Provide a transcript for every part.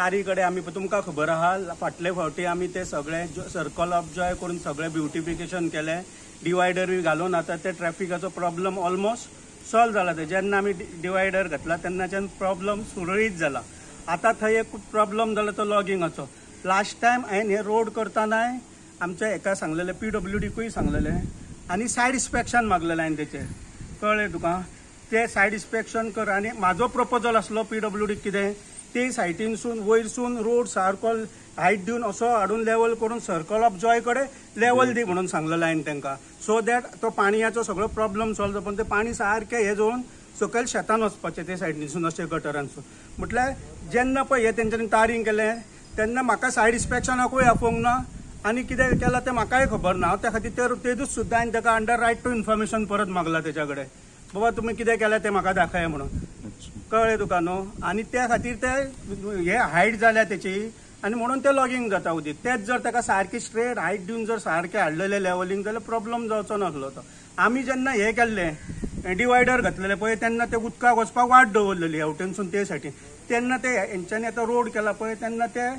तारी कडेन आमी तुमकां खबर आहा फाटले फावटी आमी ते सगळे सर्कल ऑफ जॉय करून सगळे ब्युटिफिकेशन केले, डिवायडरूय घालून आता ते ट्रॅफिकाचो प्रॉब्लेम ऑलमोस्ट सॉल्व जाला. जेन्ना आमी डिवायडर घातला तेन्नाच्यान प्रॉब्लेम सुरळीत जाला. आता थंय एक प्रॉब्लेम जाला तो लॉगिंगाचो. लास्ट टायम हांवें हे रोड करतानाय आमच्या एका सांगलेले PWDकूय सांगलेले आनी सायड इन्स्पेक्शन मागलेलें हांवें तेचेर. कळ्ळें तुका? ते सायड इन्स्पेक्शन कर. आनी म्हाजो प्रपोजल आसलो PWDक कितें ते सायटीनसून वयरसून रोड सारको हायट दिवन असो हाडून लेवल करून सर्कल ऑफ जॉय कडेन लेवल दी म्हणून सांगलेलें हांवें तांकां. सो दॅट तो पाणयाचो सगळो प्रॉब्लेम सॉल्व जाता. पण ते पाणी सारकें हे जावन सकयल शेतान वचपाचें ते सायडीनसून अशें गटरांसून. म्हटल्यार जेन्ना पळय हे तेंच्यांनी तारींग केलें तेन्ना म्हाका सायड इन्स्पेक्शनाकूय आपोवंक ना आनी कितें केलां तें म्हाकाय खबर ना. हांव त्या खातीर तेदूच सुद्दां हांवें ताका अंडर रायट टू इन्फॉर्मेशन परत मागला तेच्या कडेन. बाबा तुमी कितें केलें तें म्हाका दाखय म्हणून. कळ्ळें तुका न्हू? आनी त्या खातीर ते हे हायट जाल्या तेची आनी म्हणून ते लॉगिंग जाता उदीक. तेच जर ताका सारकी स्ट्रेट हायट दिवन जर सारकें हाडलेलें लेवलिंग जाल्यार प्रॉब्लेम जावचो नासलो तो. आमी जेन्ना हे केल्लें डिवायडर घातलेले पळय तेन्ना ते उदकाक वचपाक वाट दवरलेली हेवटेनसून ते सायडीन. तेन्ना ते हेंच्यांनी आतां रोड केला पळय तेन्ना ते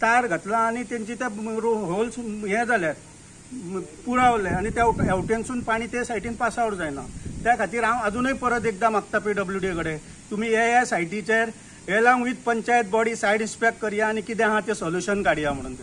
तार घातला आनी तेंची ते होल्स हे जाल्यात पुरावले आनी त्या हेवटेनसून पाणी ते सायडीन पास आउट जायना. त्या खातीर हांव अजूनय परत एकदां मागता PWD कडेन तुमी ह्या सायटीचेर along with panchayat body side inspect करया आनी कितें आहा तें सोल्युशन काडया म्हणून.